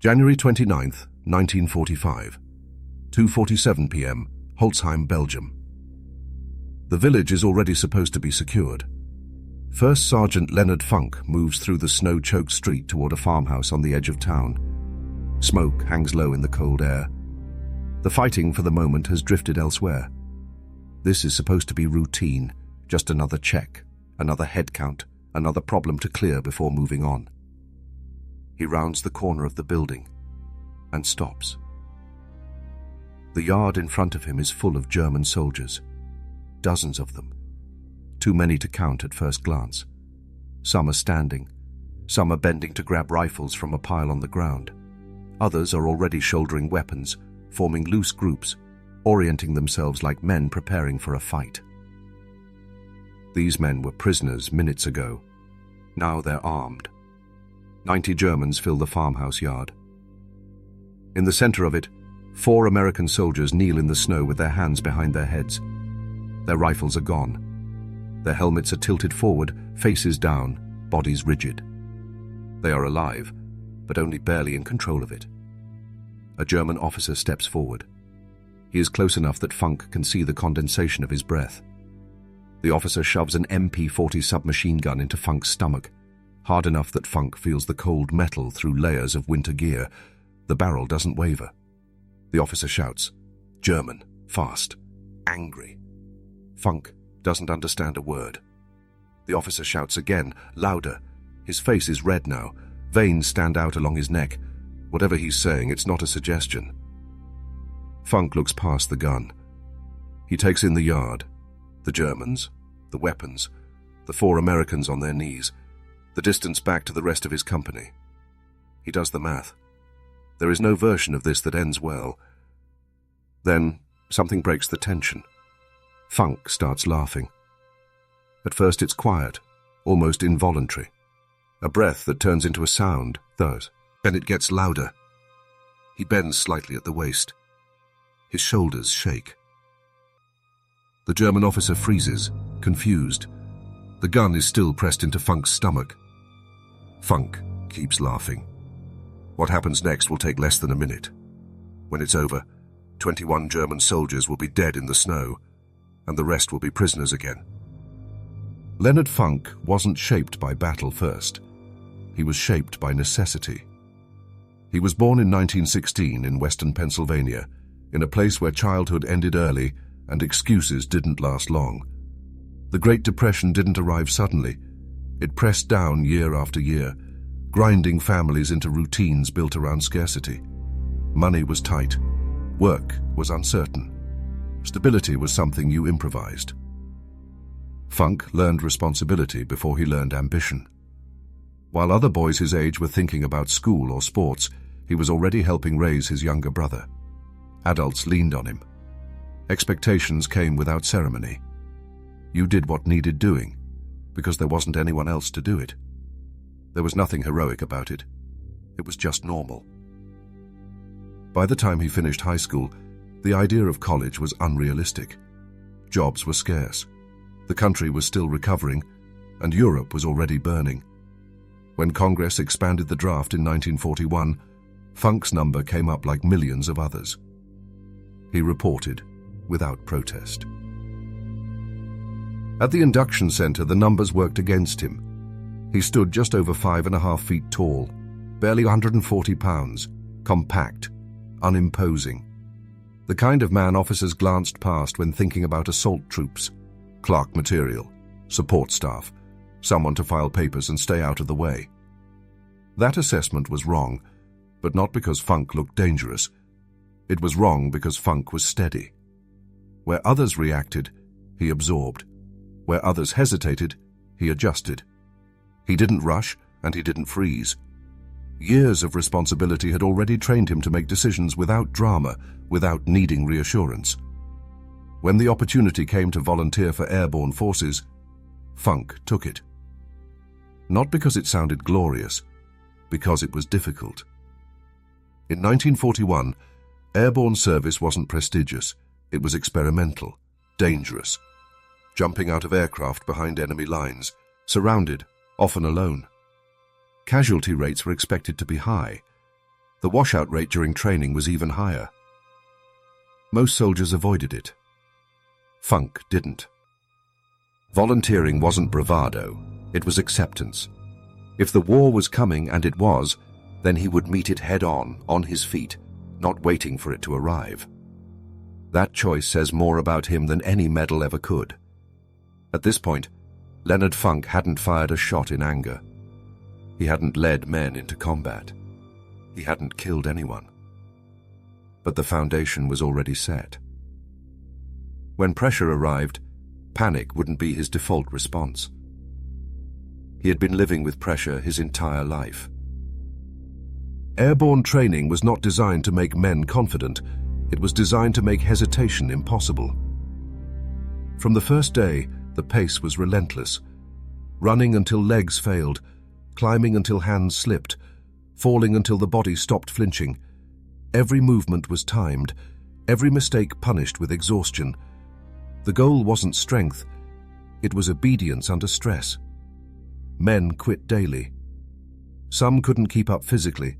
January 29th, 1945, 2:47 p.m., Holzheim, Belgium. The village is already supposed to be secured. First Sergeant Leonard Funk moves through the snow-choked street toward a farmhouse on the edge of town. Smoke hangs low in the cold air. The fighting for the moment has drifted elsewhere. This is supposed to be routine, just another check, another head count, another problem to clear before moving on. He rounds the corner of the building and stops. The yard in front of him is full of German soldiers, dozens of them. Too many to count at first glance. Some are standing, some are bending to grab rifles from a pile on the ground. Others are already shouldering weapons, forming loose groups, orienting themselves like men preparing for a fight. These men were prisoners minutes ago. Now they're armed. 90 Germans fill the farmhouse yard. In the center of it, 4 American soldiers kneel in the snow with their hands behind their heads. Their rifles are gone. Their helmets are tilted forward, faces down, bodies rigid. They are alive, but only barely in control of it. A German officer steps forward. He is close enough that Funk can see the condensation of his breath. The officer shoves an MP-40 submachine gun into Funk's stomach, hard enough that Funk feels the cold metal through layers of winter gear. The barrel doesn't waver. The officer shouts, German, fast, angry. Funk doesn't understand a word. The officer shouts again, louder. His face is red now. Veins stand out along his neck. Whatever he's saying, it's not a suggestion. Funk looks past the gun. He takes in the yard. The Germans, the weapons, the 4 Americans on their knees, the distance back to the rest of his company. He does the math. There is no version of this that ends well. Then something breaks the tension. Funk starts laughing. At first it's quiet, almost involuntary. A breath that turns into a sound, thus. Then it gets louder. He bends slightly at the waist. His shoulders shake. The German officer freezes, confused. The gun is still pressed into Funk's stomach. Funk keeps laughing. What happens next will take less than a minute. When it's over, 21 German soldiers will be dead in the snow, and the rest will be prisoners again. Leonard Funk wasn't shaped by battle first. He was shaped by necessity. He was born in 1916 in western Pennsylvania, in a place where childhood ended early and excuses didn't last long. The Great Depression didn't arrive suddenly. It pressed down year after year, grinding families into routines built around scarcity. Money was tight. Work was uncertain. Stability was something you improvised. Funk learned responsibility before he learned ambition. While other boys his age were thinking about school or sports, he was already helping raise his younger brother. Adults leaned on him. Expectations came without ceremony. You did what needed doing, because there wasn't anyone else to do it. There was nothing heroic about it. It was just normal. By the time he finished high school, the idea of college was unrealistic. Jobs were scarce. The country was still recovering, and Europe was already burning. When Congress expanded the draft in 1941, Funk's number came up like millions of others. He reported, without protest. At the induction center, the numbers worked against him. He stood just over 5.5 feet tall, barely 140 pounds, compact, unimposing. The kind of man officers glanced past when thinking about assault troops, clerk material, support staff, someone to file papers and stay out of the way. That assessment was wrong, but not because Funk looked dangerous. It was wrong because Funk was steady. Where others reacted, he absorbed. Where others hesitated, he adjusted. He didn't rush, and he didn't freeze. Years of responsibility had already trained him to make decisions without drama, without needing reassurance. When the opportunity came to volunteer for airborne forces, Funk took it. Not because it sounded glorious, because it was difficult. In 1941, airborne service wasn't prestigious. It was experimental, dangerous. Jumping out of aircraft behind enemy lines, surrounded, often alone. Casualty rates were expected to be high. The washout rate during training was even higher. Most soldiers avoided it. Funk didn't. Volunteering wasn't bravado, it was acceptance. If the war was coming, and it was, then he would meet it head-on, on his feet, not waiting for it to arrive. That choice says more about him than any medal ever could. At this point, Leonard Funk hadn't fired a shot in anger. He hadn't led men into combat. He hadn't killed anyone. But the foundation was already set. When pressure arrived, panic wouldn't be his default response. He had been living with pressure his entire life. Airborne training was not designed to make men confident. It was designed to make hesitation impossible. From the first day, the pace was relentless. Running until legs failed, climbing until hands slipped, falling until the body stopped flinching. Every movement was timed, every mistake punished with exhaustion. The goal wasn't strength, it was obedience under stress. Men quit daily. Some couldn't keep up physically.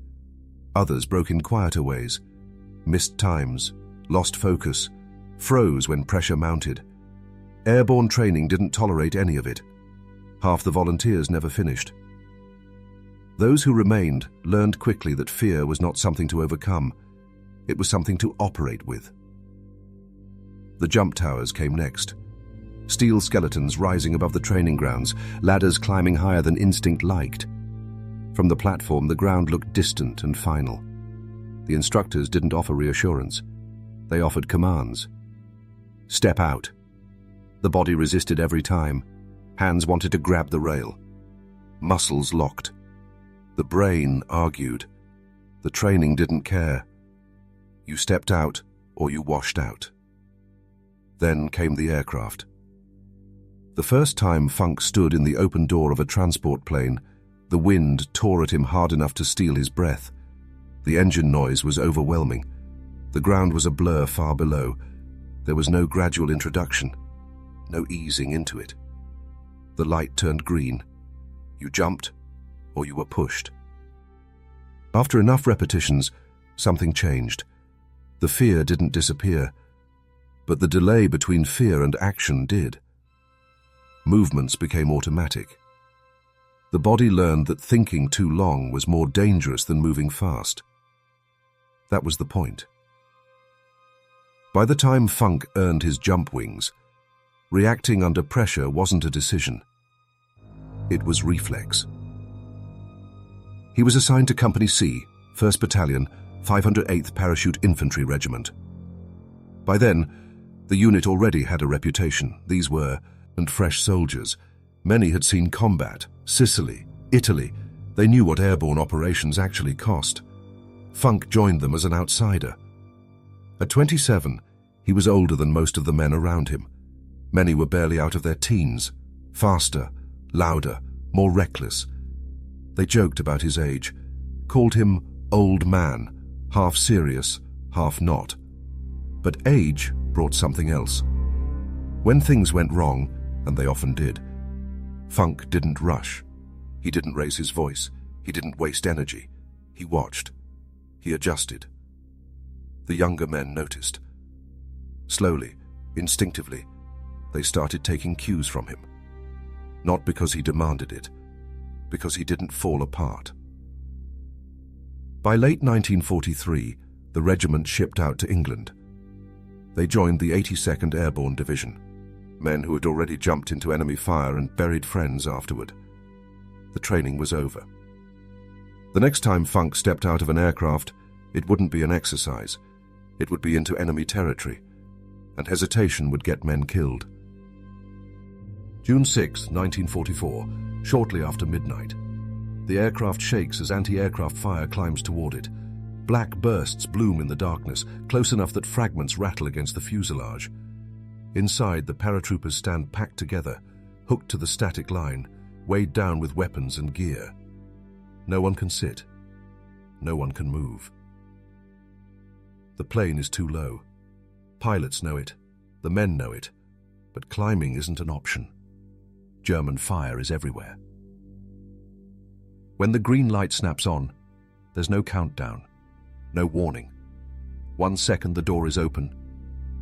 Others broke in quieter ways, missed times, lost focus, froze when pressure mounted. Airborne training didn't tolerate any of it. Half the volunteers never finished. Those who remained learned quickly that fear was not something to overcome. It was something to operate with. The jump towers came next. Steel skeletons rising above the training grounds, ladders climbing higher than instinct liked. From the platform, the ground looked distant and final. The instructors didn't offer reassurance. They offered commands. Step out. The body resisted every time. Hands wanted to grab the rail. Muscles locked. The brain argued. The training didn't care. You stepped out or you washed out. Then came the aircraft. The first time Funk stood in the open door of a transport plane, the wind tore at him hard enough to steal his breath. The engine noise was overwhelming. The ground was a blur far below. There was no gradual introduction, no easing into it. The light turned green. You jumped, or you were pushed. After enough repetitions, something changed. The fear didn't disappear, but the delay between fear and action did. Movements became automatic. The body learned that thinking too long was more dangerous than moving fast. That was the point. By the time Funk earned his jump wings, reacting under pressure wasn't a decision. It was reflex. He was assigned to Company C, 1st Battalion, 508th Parachute Infantry Regiment. By then, the unit already had a reputation. These were fresh soldiers. Many had seen combat, Sicily, Italy. They knew what airborne operations actually cost. Funk joined them as an outsider. At 27, he was older than most of the men around him. Many were barely out of their teens, faster, louder, more reckless. They joked about his age, called him old man, half serious, half not. But age brought something else. When things went wrong, and they often did, Funk didn't rush. He didn't raise his voice. He didn't waste energy. He watched. He adjusted. The younger men noticed. Slowly, instinctively, they started taking cues from him. Not because he demanded it, because he didn't fall apart. By late 1943, the regiment shipped out to England. They joined the 82nd Airborne Division, men who had already jumped into enemy fire and buried friends afterward. The training was over. The next time Funk stepped out of an aircraft, it wouldn't be an exercise. It would be into enemy territory, and hesitation would get men killed. June 6, 1944, shortly after midnight. The aircraft shakes as anti-aircraft fire climbs toward it. Black bursts bloom in the darkness, close enough that fragments rattle against the fuselage. Inside, the paratroopers stand packed together, hooked to the static line, weighed down with weapons and gear. No one can sit. No one can move. The plane is too low. Pilots know it. The men know it. But climbing isn't an option. German fire is everywhere. When the green light snaps on, there's no countdown. No warning. 1 second the door is open.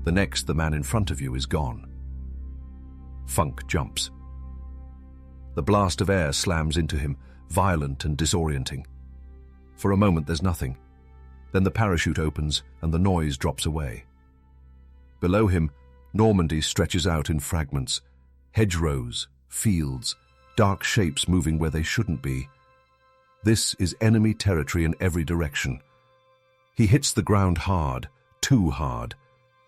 The next, the man in front of you is gone. Funk jumps. The blast of air slams into him, violent and disorienting. For a moment there's nothing. Then the parachute opens and the noise drops away. Below him, Normandy stretches out in fragments. Hedgerows, fields, dark shapes moving where they shouldn't be. This is enemy territory in every direction. He hits the ground hard, too hard.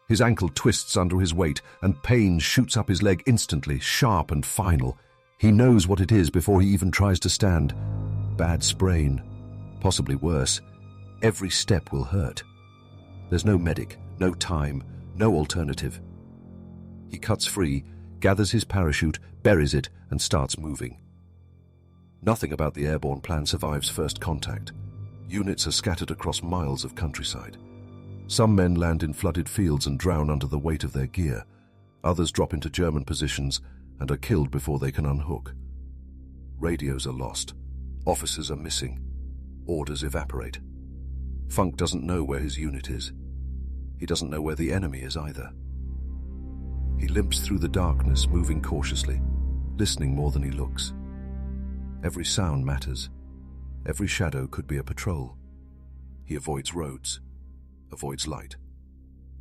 His ankle twists under his weight and pain shoots up his leg instantly, sharp and final. He knows what it is before he even tries to stand. Bad sprain, possibly worse. Every step will hurt. There's no medic, no time, no alternative. He cuts free, gathers his parachute, buries it, and starts moving. Nothing about the airborne plan survives first contact. Units are scattered across miles of countryside. Some men land in flooded fields and drown under the weight of their gear. Others drop into German positions and are killed before they can unhook. Radios are lost. Officers are missing. Orders evaporate. Funk doesn't know where his unit is. He doesn't know where the enemy is either. He limps through the darkness, moving cautiously, listening more than he looks. Every sound matters. Every shadow could be a patrol. He avoids roads, avoids light,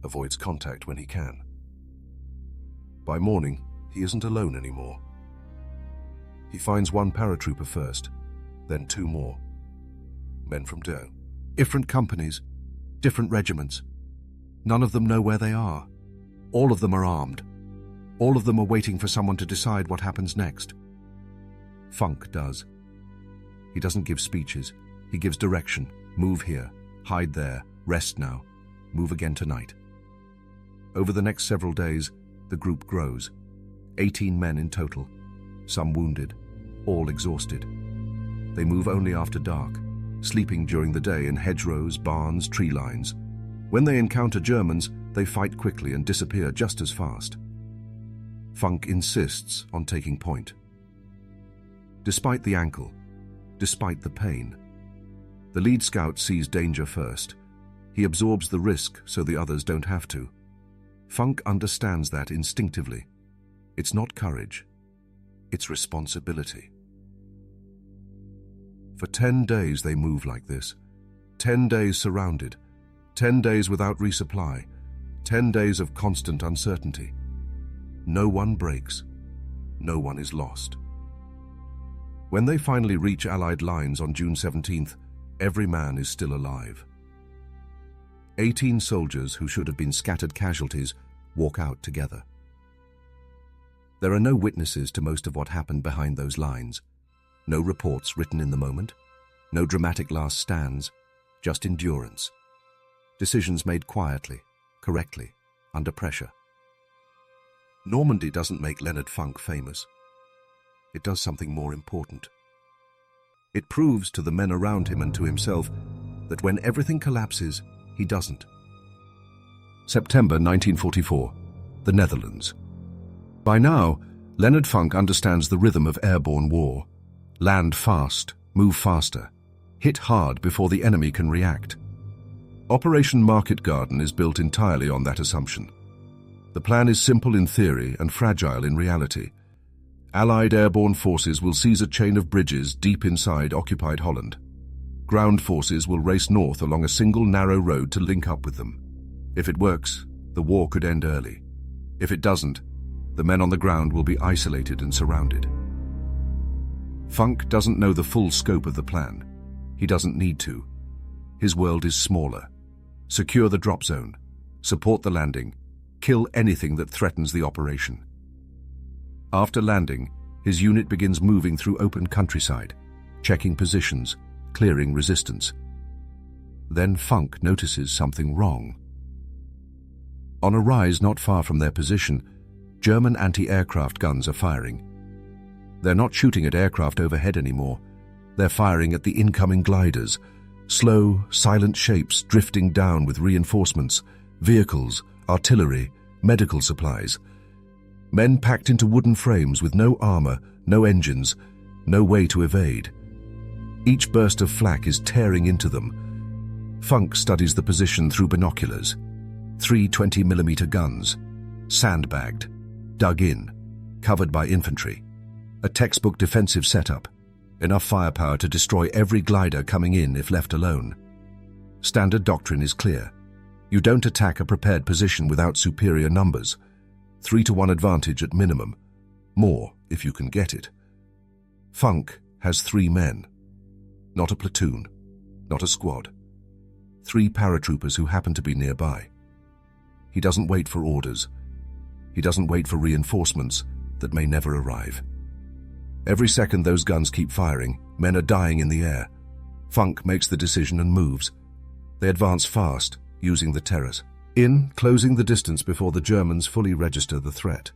avoids contact when he can. By morning, he isn't alone anymore. He finds 1 paratrooper first, then 2 more. Men from DO. Different companies, different regiments. None of them know where they are. All of them are armed. All of them are waiting for someone to decide what happens next. Funk does. He doesn't give speeches. He gives direction. Move here, hide there, rest now, move again tonight. Over the next several days, the group grows. 18 men in total, some wounded, all exhausted. They move only after dark, sleeping during the day in hedgerows, barns, tree lines. When they encounter Germans, they fight quickly and disappear just as fast. Funk insists on taking point. Despite the ankle, despite the pain, the lead scout sees danger first. He absorbs the risk so the others don't have to. Funk understands that instinctively. It's not courage, it's responsibility. For 10 days they move like this. 10 days surrounded. 10 days without resupply. 10 days of constant uncertainty. No one breaks. No one is lost. When they finally reach Allied lines on June 17th, every man is still alive. 18 soldiers who should have been scattered casualties walk out together. There are no witnesses to most of what happened behind those lines. No reports written in the moment. No dramatic last stands. Just endurance. Decisions made quietly, correctly, under pressure. Normandy doesn't make Leonard Funk famous. It does something more important. It proves to the men around him and to himself that when everything collapses, he doesn't. September 1944, the Netherlands. By now, Leonard Funk understands the rhythm of airborne war. Land fast, move faster, hit hard before the enemy can react. Operation Market Garden is built entirely on that assumption. The plan is simple in theory and fragile in reality. Allied airborne forces will seize a chain of bridges deep inside occupied Holland. Ground forces will race north along a single narrow road to link up with them. If it works, the war could end early. If it doesn't, the men on the ground will be isolated and surrounded. Funk doesn't know the full scope of the plan. He doesn't need to. His world is smaller. Secure the drop zone. Support the landing. Kill anything that threatens the operation. After landing, his unit begins moving through open countryside, checking positions, clearing resistance. Then Funk notices something wrong. On a rise not far from their position, German anti-aircraft guns are firing. They're not shooting at aircraft overhead anymore. They're firing at the incoming gliders, slow, silent shapes drifting down with reinforcements, vehicles, artillery, medical supplies. Men packed into wooden frames with no armor, no engines, no way to evade. Each burst of flak is tearing into them. Funk studies the position through binoculars. 3 20mm guns, sandbagged, dug in, covered by infantry. A textbook defensive setup, enough firepower to destroy every glider coming in if left alone. Standard doctrine is clear. You don't attack a prepared position without superior numbers. 3-to-1 advantage at minimum. More if you can get it. Funk has 3 men. Not a platoon, not a squad. 3 paratroopers who happen to be nearby. He doesn't wait for orders. He doesn't wait for reinforcements that may never arrive. Every second those guns keep firing, men are dying in the air. Funk makes the decision and moves. They advance fast, using the terrace. Closing the distance before the Germans fully register the threat.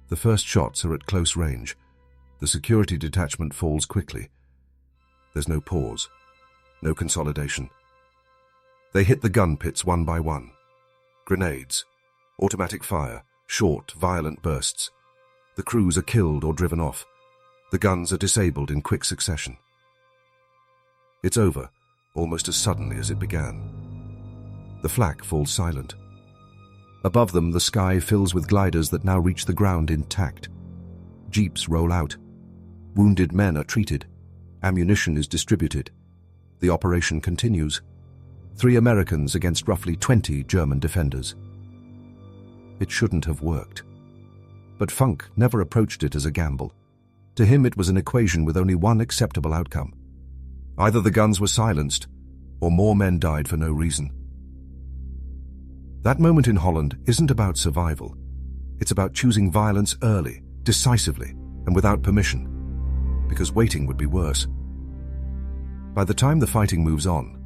The first shots are at close range. The security detachment falls quickly. There's no pause, no consolidation. They hit the gun pits one by one. Grenades, automatic fire, short, violent bursts. The crews are killed or driven off. The guns are disabled in quick succession. It's over, almost as suddenly as it began. The flak falls silent. Above them, the sky fills with gliders that now reach the ground intact. Jeeps roll out. Wounded men are treated. Ammunition is distributed. The operation continues. 3 Americans against roughly 20 German defenders. It shouldn't have worked. But Funk never approached it as a gamble. To him, it was an equation with only one acceptable outcome. Either the guns were silenced, or more men died for no reason. That moment in Holland isn't about survival. It's about choosing violence early, decisively, and without permission, because waiting would be worse. By the time the fighting moves on,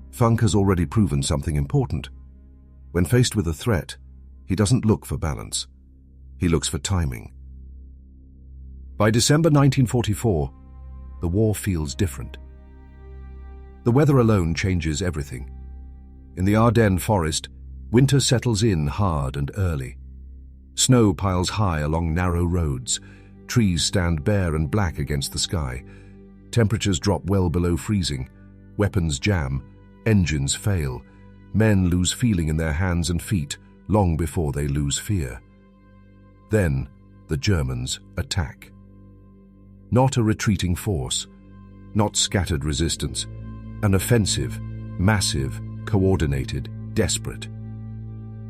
Funk has already proven something important. When faced with a threat, he doesn't look for balance. He looks for timing. By December 1944, the war feels different. The weather alone changes everything. In the Ardennes forest, winter settles in hard and early. Snow piles high along narrow roads. Trees stand bare and black against the sky. Temperatures drop well below freezing. Weapons jam. Engines fail. Men lose feeling in their hands and feet long before they lose fear. Then the Germans attack. Not a retreating force, not scattered resistance, an offensive, massive, coordinated, desperate.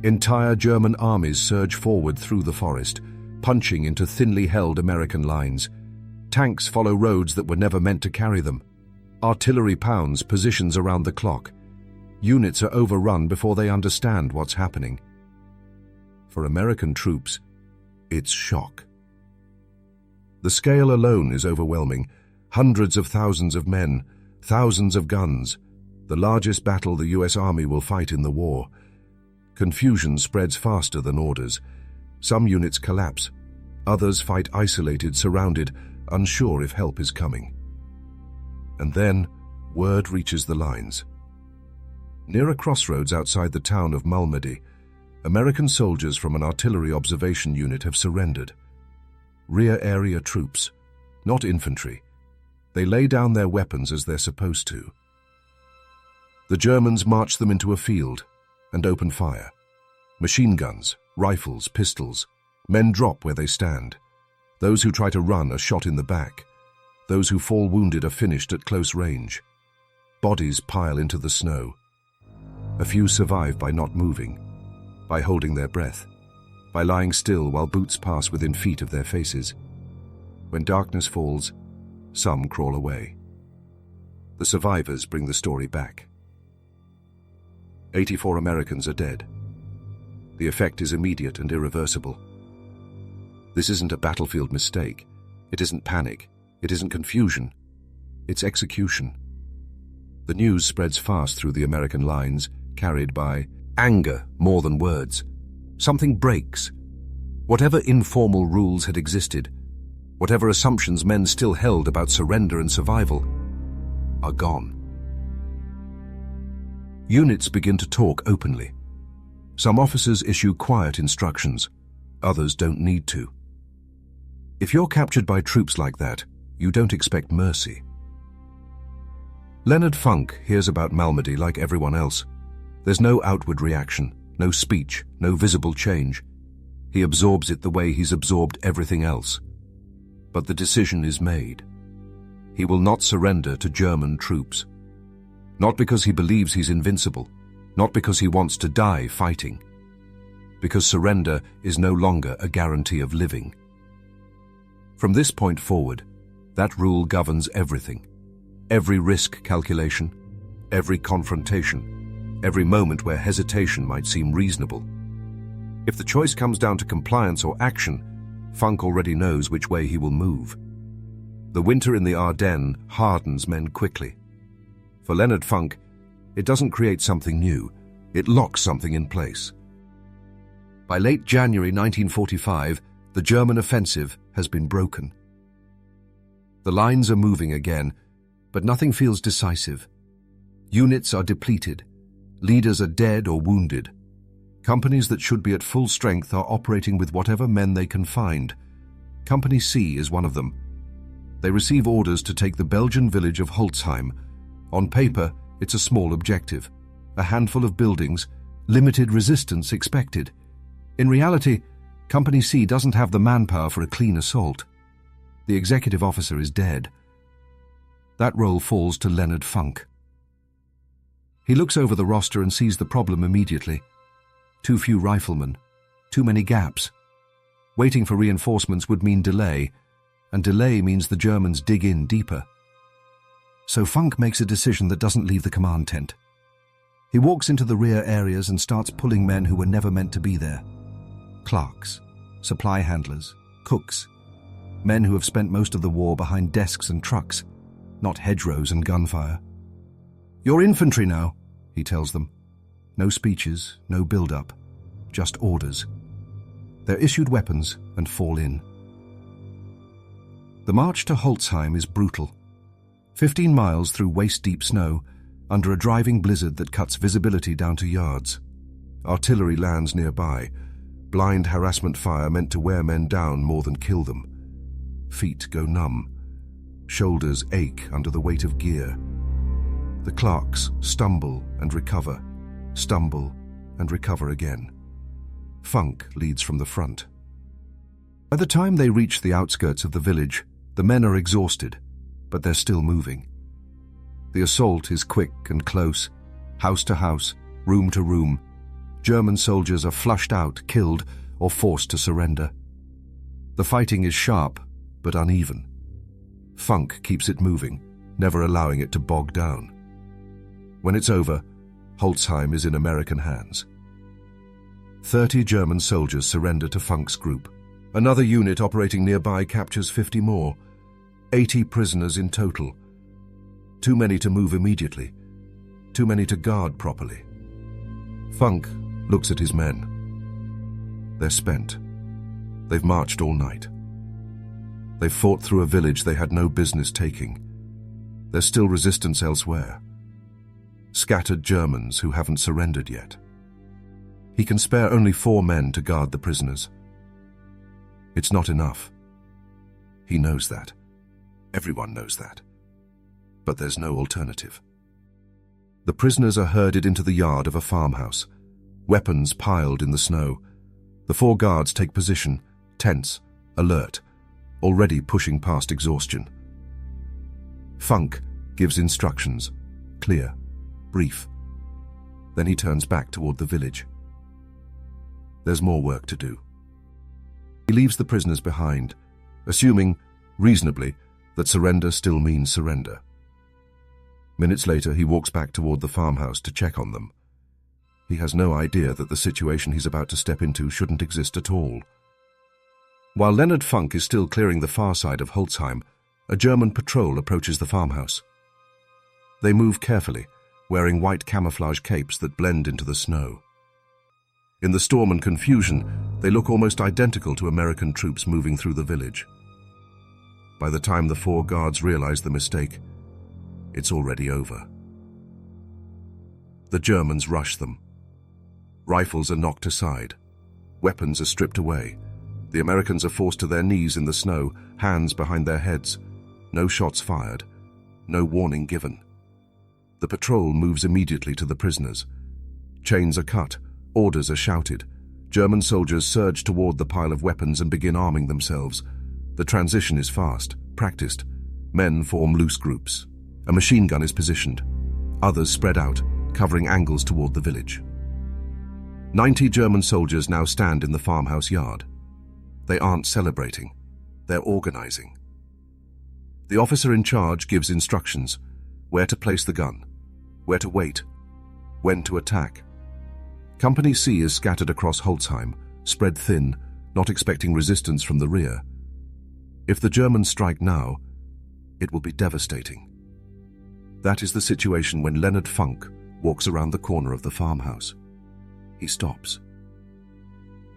Entire German armies surge forward through the forest, punching into thinly held American lines. Tanks follow roads that were never meant to carry them. Artillery pounds positions around the clock. Units are overrun before they understand what's happening. For American troops, it's shock. The scale alone is overwhelming. Hundreds of thousands of men, thousands of guns, the largest battle the US Army will fight in the war. Confusion spreads faster than orders. Some units collapse. Others fight isolated, surrounded, unsure if help is coming. And then, word reaches the lines. Near a crossroads outside the town of Malmedy, American soldiers from an artillery observation unit have surrendered. Rear area troops, not infantry. They lay down their weapons as they're supposed to. The Germans march them into a field and open fire. Machine guns, rifles, pistols. Men drop where they stand. Those who try to run are shot in the back. Those who fall wounded are finished at close range. Bodies pile into the snow. A few survive by not moving, by holding their breath, by lying still while bullets pass within feet of their faces. When darkness falls, some crawl away. The survivors bring the story back. 84 Americans are dead. The effect is immediate and irreversible. This isn't a battlefield mistake. It isn't panic. It isn't confusion. It's execution. The news spreads fast through the American lines, carried by anger more than words. Something breaks. Whatever informal rules had existed, whatever assumptions men still held about surrender and survival, are gone. Units begin to talk openly. Some officers issue quiet instructions. Others don't need to. If you're captured by troops like that, you don't expect mercy. Leonard Funk hears about Malmedy like everyone else. There's no outward reaction, no speech, no visible change. He absorbs it the way he's absorbed everything else. But the decision is made. He will not surrender to German troops. Not because he believes he's invincible, not because he wants to die fighting. Because surrender is no longer a guarantee of living. From this point forward, that rule governs everything. Every risk calculation, every confrontation, every moment where hesitation might seem reasonable. If the choice comes down to compliance or action, Funk already knows which way he will move. The winter in the Ardennes hardens men quickly. For Leonard Funk, it doesn't create something new, it locks something in place. By late January 1945, the German offensive has been broken. The lines are moving again, but nothing feels decisive. Units are depleted. Leaders are dead or wounded. Companies that should be at full strength are operating with whatever men they can find. Company C is one of them. They receive orders to take the Belgian village of Holzheim. On paper, it's a small objective. A handful of buildings, limited resistance expected. In reality, Company C doesn't have the manpower for a clean assault. The executive officer is dead. That role falls to Leonard Funk. He looks over the roster and sees the problem immediately. Too few riflemen, too many gaps. Waiting for reinforcements would mean delay, and delay means the Germans dig in deeper. So Funk makes a decision that doesn't leave the command tent. He walks into the rear areas and starts pulling men who were never meant to be there. Clerks, supply handlers, cooks, men who have spent most of the war behind desks and trucks, not hedgerows and gunfire. "You're infantry now," he tells them. No speeches, no build-up, just orders. They're issued weapons and fall in. The march to Holzheim is brutal. 15 miles through waist-deep snow, under a driving blizzard that cuts visibility down to yards. Artillery lands nearby, blind harassment fire meant to wear men down more than kill them. Feet go numb. Shoulders ache under the weight of gear. The clerks stumble and recover again. Funk leads from the front. By the time they reach the outskirts of the village, the men are exhausted, but they're still moving. The assault is quick and close, house to house, room to room. German soldiers are flushed out, killed, or forced to surrender. The fighting is sharp, but uneven. Funk keeps it moving, never allowing it to bog down. When it's over, Holzheim is in American hands. 30 German soldiers surrender to Funk's group. Another unit operating nearby captures 50 more. 80 prisoners in total. Too many to move immediately. Too many to guard properly. Funk looks at his men. They're spent. They've marched all night. They've fought through a village they had no business taking. There's still resistance elsewhere. Scattered Germans who haven't surrendered yet. He can spare only 4 men to guard the prisoners. It's not enough. He knows that. Everyone knows that. But there's no alternative. The prisoners are herded into the yard of a farmhouse, weapons piled in the snow. The 4 guards take position, tense, alert, already pushing past exhaustion. Funk gives instructions, clear, brief. Then he turns back toward the village. There's more work to do. He leaves the prisoners behind, assuming, reasonably, that surrender still means surrender. Minutes later, he walks back toward the farmhouse to check on them. He has no idea that the situation he's about to step into shouldn't exist at all. While Leonard Funk is still clearing the far side of Holzheim, a German patrol approaches the farmhouse. They move carefully, wearing white camouflage capes that blend into the snow. In the storm and confusion, they look almost identical to American troops moving through the village. By the time the 4 guards realize the mistake, it's already over. The Germans rush them. Rifles are knocked aside. Weapons are stripped away. The Americans are forced to their knees in the snow, hands behind their heads. No shots fired. No warning given. The patrol moves immediately to the prisoners. Chains are cut, orders are shouted. German soldiers surge toward the pile of weapons and begin arming themselves. The transition is fast, practiced. Men form loose groups. A machine gun is positioned. Others spread out, covering angles toward the village. 90 German soldiers now stand in the farmhouse yard. They aren't celebrating. They're organizing. The officer in charge gives instructions: where to place the gun, where to wait, when to attack. Company C is scattered across Holzheim, spread thin, not expecting resistance from the rear. If the Germans strike now, it will be devastating. That is the situation when Leonard Funk walks around the corner of the farmhouse. He stops.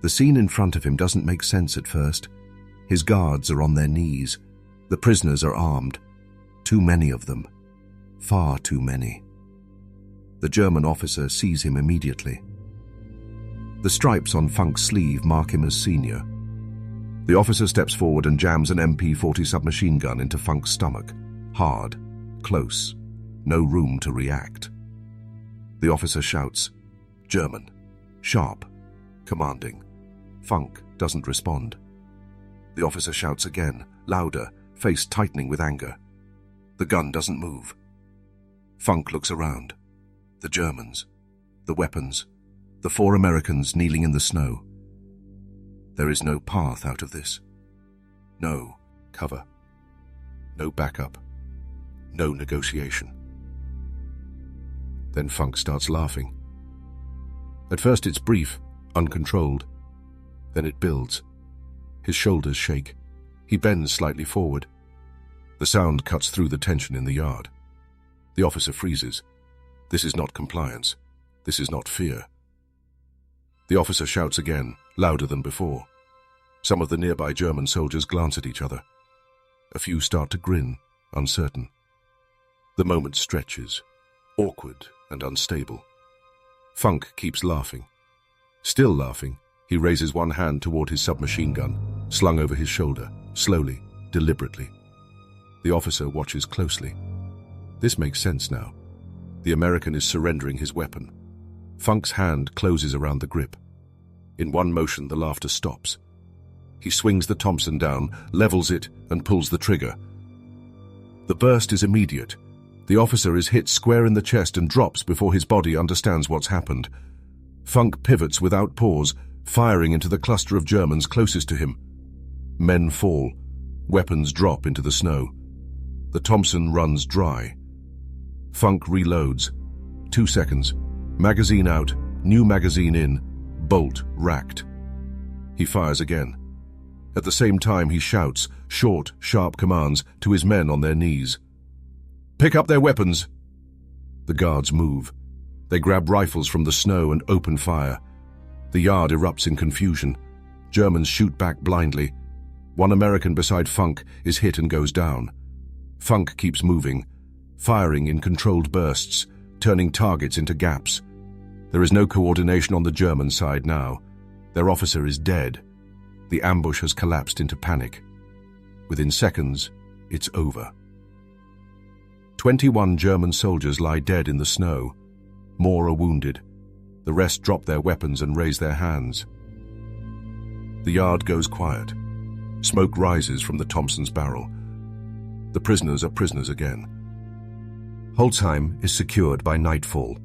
The scene in front of him doesn't make sense at first. His guards are on their knees. The prisoners are armed. Too many of them. Far too many. The German officer sees him immediately. The stripes on Funk's sleeve mark him as senior. The officer steps forward and jams an MP-40 submachine gun into Funk's stomach. Hard, close, no room to react. The officer shouts, German, sharp, commanding. Funk doesn't respond. The officer shouts again, louder, face tightening with anger. The gun doesn't move. Funk looks around. The Germans, the weapons, the 4 Americans kneeling in the snow. There is no path out of this. No cover. No backup. No negotiation. Then Funk starts laughing. At first it's brief, uncontrolled. Then it builds. His shoulders shake. He bends slightly forward. The sound cuts through the tension in the yard. The officer freezes. This is not compliance. This is not fear. The officer shouts again, louder than before. Some of the nearby German soldiers glance at each other. A few start to grin, uncertain. The moment stretches, awkward and unstable. Funk keeps laughing. Still laughing, he raises one hand toward his submachine gun, slung over his shoulder, slowly, deliberately. The officer watches closely. This makes sense now. The American is surrendering his weapon. Funk's hand closes around the grip. In one motion, the laughter stops. He swings the Thompson down, levels it, and pulls the trigger. The burst is immediate. The officer is hit square in the chest and drops before his body understands what's happened. Funk pivots without pause, firing into the cluster of Germans closest to him. Men fall. Weapons drop into the snow. The Thompson runs dry. Funk reloads. 2 seconds. Magazine out, new magazine in, bolt racked. He fires again. At the same time he shouts, short, sharp commands to his men on their knees. Pick up their weapons. The guards move. They grab rifles from the snow and open fire. The yard erupts in confusion. Germans shoot back blindly. One American beside Funk is hit and goes down. Funk keeps moving, firing in controlled bursts, turning targets into gaps. There is no coordination on the German side now. Their officer is dead. The ambush has collapsed into panic. Within seconds, it's over. 21 German soldiers lie dead in the snow. More are wounded. The rest drop their weapons and raise their hands. The yard goes quiet. Smoke rises from the Thompson's barrel. The prisoners are prisoners again. Holzheim is secured by nightfall.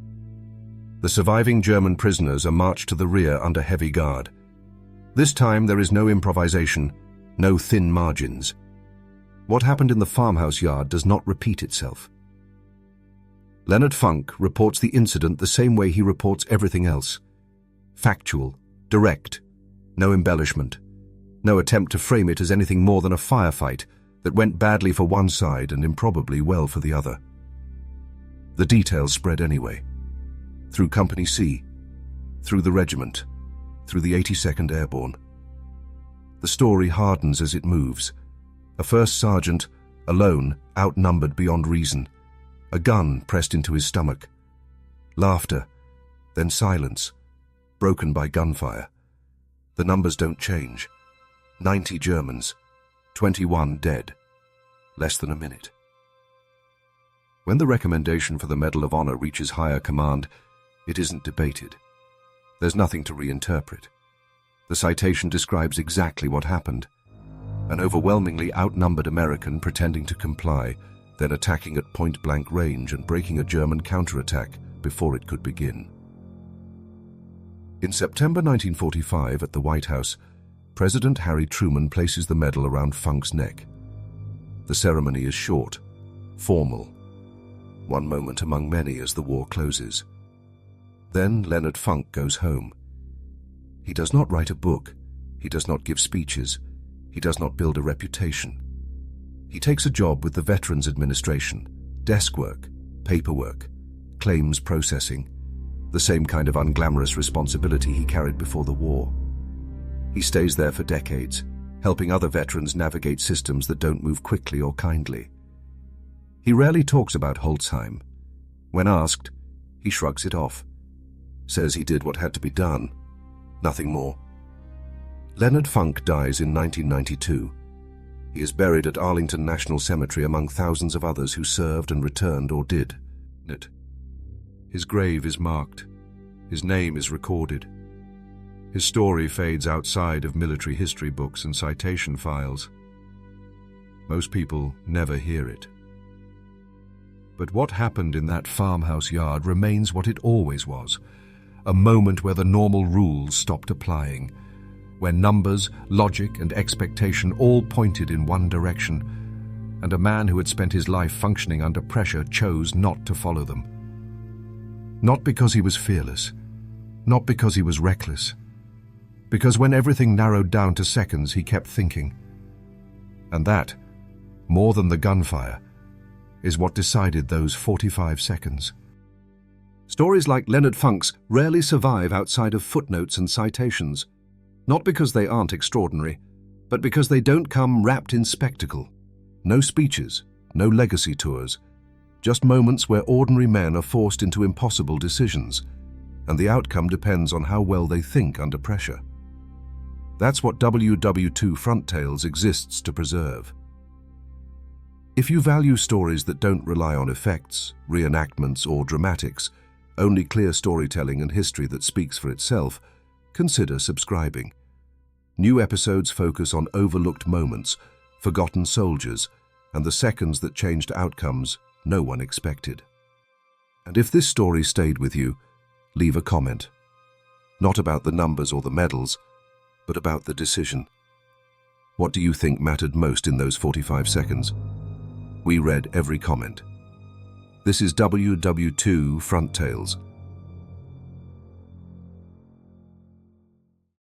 The surviving German prisoners are marched to the rear under heavy guard. This time there is no improvisation, no thin margins. What happened in the farmhouse yard does not repeat itself. Leonard Funk reports the incident the same way he reports everything else. Factual, direct, no embellishment, no attempt to frame it as anything more than a firefight that went badly for one side and improbably well for the other. The details spread anyway. Through Company C, through the regiment, through the 82nd Airborne. The story hardens as it moves. A first sergeant, alone, outnumbered beyond reason. A gun pressed into his stomach. Laughter, then silence, broken by gunfire. The numbers don't change. 90 Germans, 21 dead. Less than a minute. When the recommendation for the Medal of Honor reaches higher command, it isn't debated. There's nothing to reinterpret. The citation describes exactly what happened. An overwhelmingly outnumbered American pretending to comply, then attacking at point-blank range and breaking a German counterattack before it could begin. In September 1945, at the White House, President Harry Truman places the medal around Funk's neck. The ceremony is short, formal, one moment among many as the war closes. Then Leonard Funk goes home. He does not write a book, he does not give speeches, he does not build a reputation. He takes a job with the Veterans Administration, desk work, paperwork, claims processing, the same kind of unglamorous responsibility he carried before the war. He stays there for decades, helping other veterans navigate systems that don't move quickly or kindly. He rarely talks about Holzheim. When asked, he shrugs it off, says he did what had to be done, nothing more. Leonard Funk dies in 1992. He is buried at Arlington National Cemetery among thousands of others who served and returned or did it. His grave is marked. His name is recorded. His story fades outside of military history books and citation files. Most people never hear it. But what happened in that farmhouse yard remains what it always was, a moment where the normal rules stopped applying, where numbers, logic, and expectation all pointed in one direction, and a man who had spent his life functioning under pressure chose not to follow them. Not because he was fearless, not because he was reckless, because when everything narrowed down to seconds, he kept thinking. And that, more than the gunfire, is what decided those 45 seconds. Stories like Leonard Funk's rarely survive outside of footnotes and citations, not because they aren't extraordinary, but because they don't come wrapped in spectacle. No speeches, no legacy tours, just moments where ordinary men are forced into impossible decisions, and the outcome depends on how well they think under pressure. That's what WW2 FrontTales exists to preserve. If you value stories that don't rely on effects, reenactments, or dramatics, only clear storytelling and history that speaks for itself, consider subscribing. New episodes focus on overlooked moments, forgotten soldiers, and the seconds that changed outcomes no one expected. And if this story stayed with you, leave a comment. Not about the numbers or the medals, but about the decision. What do you think mattered most in those 45 seconds? We read every comment. This is WW2 FrontTales.